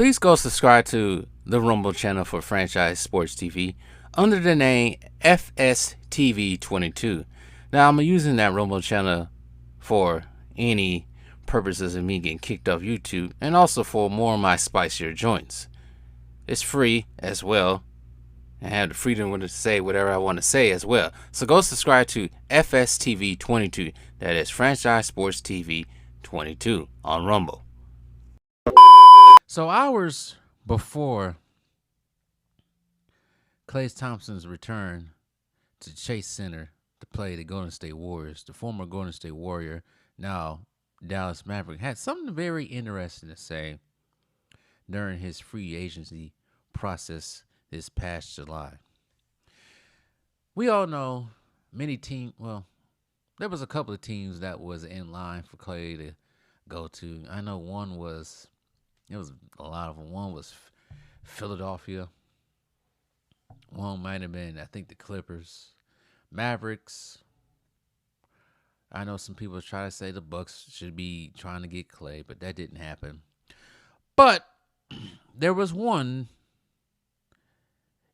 Please go subscribe to the Rumble channel for Franchise Sports TV under the name FSTV22. Now, I'm using that Rumble channel for any purposes of me getting kicked off YouTube and also for more of my spicier joints. It's free as well. I have the freedom to say whatever I want to say as well. So go subscribe to FSTV22. That is Franchise Sports TV 22 on Rumble. So hours before Klay Thompson's return to Chase Center to play the Golden State Warriors, the former Golden State Warrior, now Dallas Maverick, had something very interesting to say during his free agency process this past July. We all know many teams, well, there was a couple of teams that was in line for Klay to go to. I know one was, it was a lot of them. One was Philadelphia. One might have been, I think, the Clippers. Mavericks. I know some people try to say the Bucks should be trying to get Klay, but that didn't happen. But there was one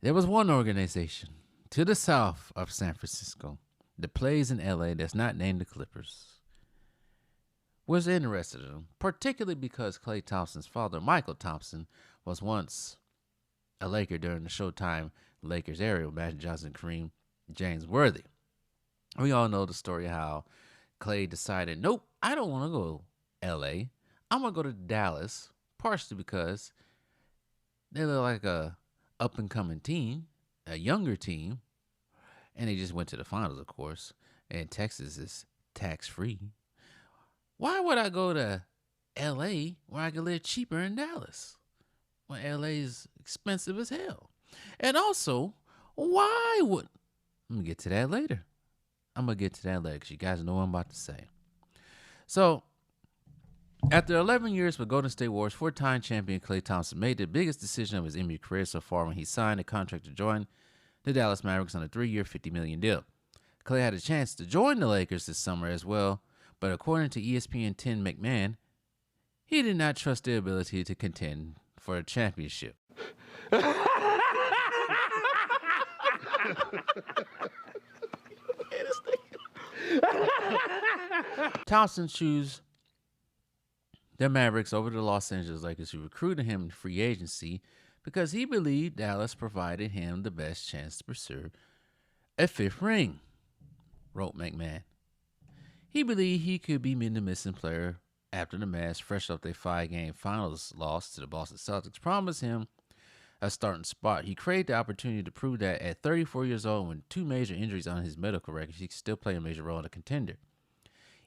organization to the south of San Francisco that plays in LA that's not named the Clippers, was interested in him, particularly because Klay Thompson's father, Michael Thompson, was once a Laker during the Showtime Lakers era with Magic Johnson, Kareem, James Worthy. We all know the story how Klay decided, nope, I don't want to go to LA. I'm going to go to Dallas, partially because they look like a up-and-coming team, a younger team, and they just went to the finals, of course, and Texas is tax-free. Why would I go to L.A. where I could live cheaper in Dallas when L.A. is expensive as hell? And also, why would... I'm going to get to that later. Because you guys know what I'm about to say. So, after 11 years with Golden State Warriors, four-time champion Klay Thompson made the biggest decision of his NBA career so far when he signed a contract to join the Dallas Mavericks on a 3-year, $50 million deal. Klay had a chance to join the Lakers this summer as well, but according to ESPN 10 McMahon, he did not trust their ability to contend for a championship. Thompson chose the Mavericks over the Los Angeles Lakers, who recruited him in free agency because he believed Dallas provided him the best chance to pursue a fifth ring, wrote McMahon. He believed he could be the missing player after the Mavs, fresh off their 5-game finals loss to the Boston Celtics, promised him a starting spot. He created the opportunity to prove that at 34 years old, with 2 major injuries on his medical record, he could still play a major role in a contender.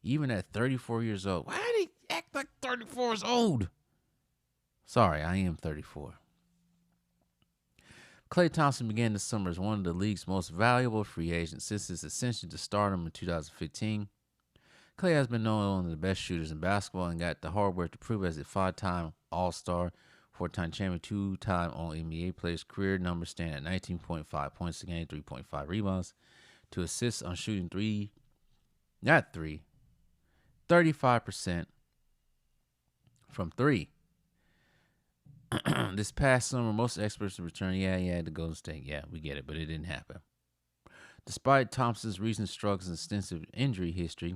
Even at 34 years old. Why did he act like 34 is old? Sorry, I am 34. Klay Thompson began the summer as one of the league's most valuable free agents since his ascension to stardom in 2015. Klay has been known as one of the best shooters in basketball and got the hard work to prove as a 5-time All-Star, 4-time champion, 2-time All-NBA player. His career numbers stand at 19.5 points a game, 3.5 rebounds, 2 assists on shooting 35% from 3. This past summer, most experts returned. Yeah, the Golden State. Yeah, we get it, but it didn't happen. Despite Thompson's recent struggles and extensive injury history,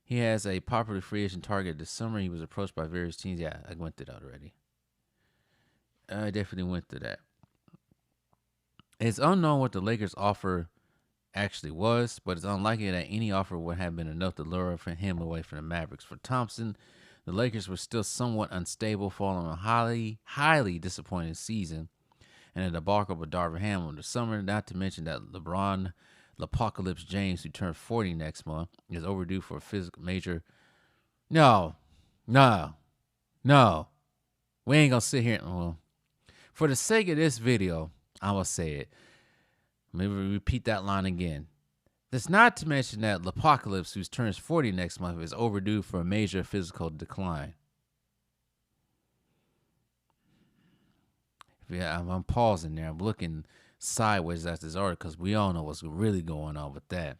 he has a popular free agent target this summer. He was approached by various teams. Yeah, I went through that already. I definitely went through that. It's unknown what the Lakers' offer actually was, but it's unlikely that any offer would have been enough to lure him away from the Mavericks. For Thompson, the Lakers were still somewhat unstable following a highly disappointing season and a debacle with Darvin Ham in the summer, not to mention that LeBron L'Apocalypse James, who turned 40 next month, is overdue for a physical major. No. We ain't going to sit here. Well, for the sake of this video, I'm going to say it. Let me repeat that line again. That's not to mention that L'Apocalypse, who turns 40 next month, is overdue for a major physical decline. Yeah, I'm pausing there. I'm looking sideways at this article because we all know what's really going on with that.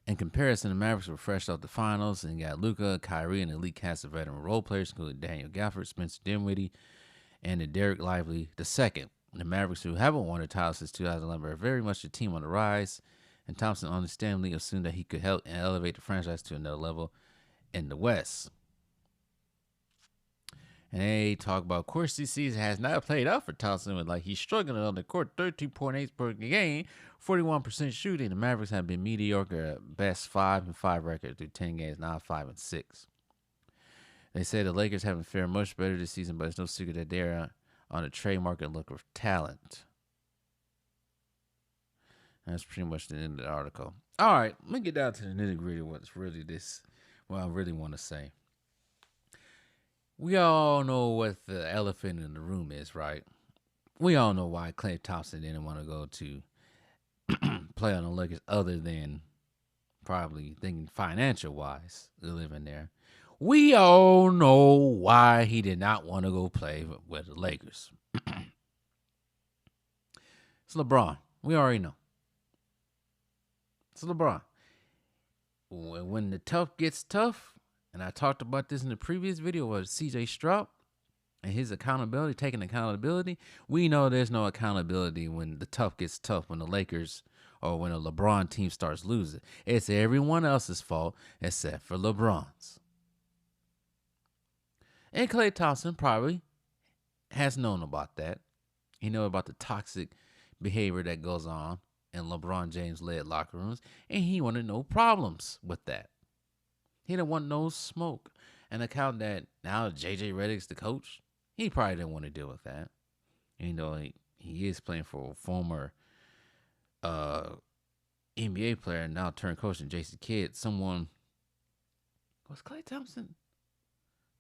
In comparison, the Mavericks were fresh off the finals and got Luka, Kyrie, and an elite cast of veteran role players, including Daniel Gafford, Spencer Dinwiddie, and Derek Lively II. The Mavericks, who haven't won a title since 2011, are very much a team on the rise, and Thompson understandably assumed that he could help and elevate the franchise to another level in the West. And they talk about, of course, this season has not played out for Thompson. With he's struggling on the court, 13.8 per game, 41% shooting. The Mavericks have been mediocre at best, 5-5 record through 10 games, now 5-6. They say the Lakers haven't fared much better this season, but it's no secret that they're on a trade market look for talent. That's pretty much the end of the article. All right, let me get down to the nitty gritty. What I really want to say. We all know what the elephant in the room is, right? We all know why Klay Thompson didn't want to go to play on the Lakers, other than probably thinking financial-wise, living there. We all know why he did not want to go play with the Lakers. It's LeBron. We already know. It's LeBron. When the tough gets tough, and I talked about this in the previous video with CJ Stroud and his accountability, taking accountability. We know there's no accountability when the tough gets tough, when the Lakers or when a LeBron team starts losing. It's everyone else's fault except for LeBron's. And Klay Thompson probably has known about that. He knows about the toxic behavior that goes on in LeBron James-led locker rooms, and he wanted no problems with that. He didn't want no smoke. And account that now J.J. Redick's the coach, he probably didn't want to deal with that. You know, he is playing for a former NBA player and now turned coach, and Jason Kidd. Was Klay Thompson?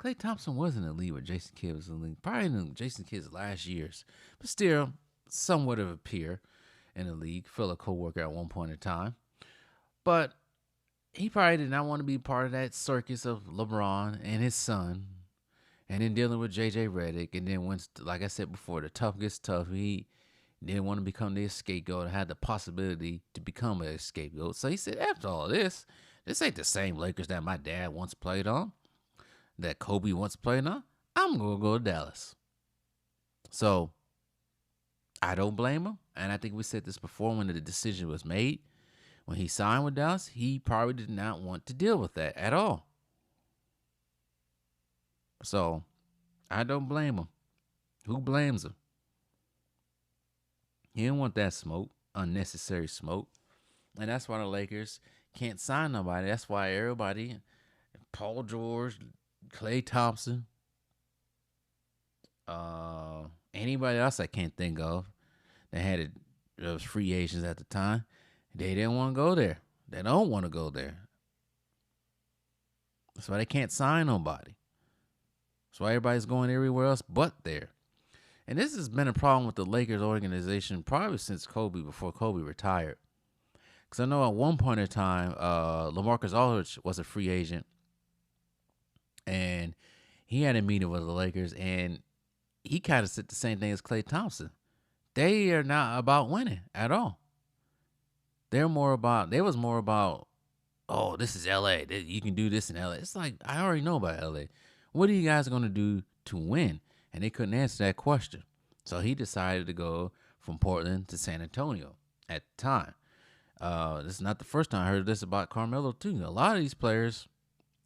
Klay Thompson was in the league where Jason Kidd was in the league. Probably in Jason Kidd's last years. But still, somewhat of a peer in the league. Fellow co-worker at one point in time. But he probably did not want to be part of that circus of LeBron and his son. And then dealing with J.J. Redick. And then once, like I said before, the tough gets tough. He didn't want to become the scapegoat. Had the possibility to become a scapegoat. So he said, after all this ain't the same Lakers that my dad once played on, that Kobe once played on. I'm going to go to Dallas. So I don't blame him. And I think we said this before when the decision was made. When he signed with Dallas, he probably did not want to deal with that at all. So I don't blame him. Who blames him? He didn't want that smoke, unnecessary smoke. And that's why the Lakers can't sign nobody. That's why everybody, Paul George, Klay Thompson, anybody else I can't think of that had those free agents at the time, they didn't want to go there. They don't want to go there. That's why they can't sign nobody. That's why everybody's going everywhere else but there. And this has been a problem with the Lakers organization probably since Kobe, before Kobe retired. Because I know at one point in time, LaMarcus Aldridge was a free agent. And he had a meeting with the Lakers, and he kind of said the same thing as Klay Thompson. They are not about winning at all. They was more about, oh, this is LA. You can do this in LA. It's like, I already know about LA. What are you guys going to do to win? And they couldn't answer that question. So he decided to go from Portland to San Antonio at the time. This is not the first time I heard this about Carmelo, too. A lot of these players,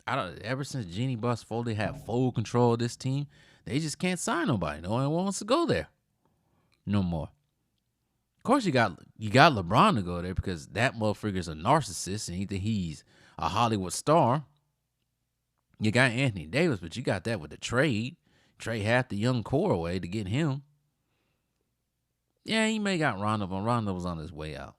ever since Jeanie Buss Foley had full control of this team, they just can't sign nobody. No one wants to go there no more. Of course, you got LeBron to go there because that motherfucker's a narcissist and he think he's a Hollywood star. You got Anthony Davis, but you got that with the trade. Trade half the young core away to get him. Yeah, he may got Rondo, but Rondo was on his way out.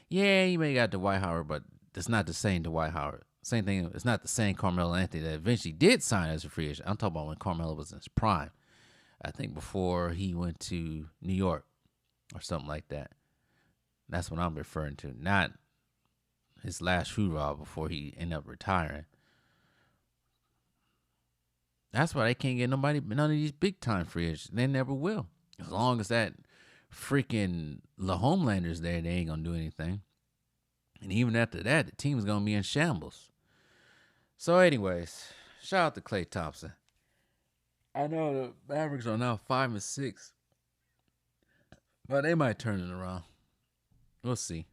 Yeah, he may got Dwight Howard, but it's not the same Dwight Howard. Same thing. It's not the same Carmelo Anthony that eventually did sign as a free agent. I'm talking about when Carmelo was in his prime. I think before he went to New York or something like that. That's what I'm referring to. Not his last hoorah before he ended up retiring. That's why they can't get none of these big time free agents. They never will. As long as that freaking La Homelander's there, they ain't gonna do anything. And even after that, the team's gonna be in shambles. So, anyways, shout out to Klay Thompson. I know the Mavericks are now 5-6, but they might turn it around. We'll see.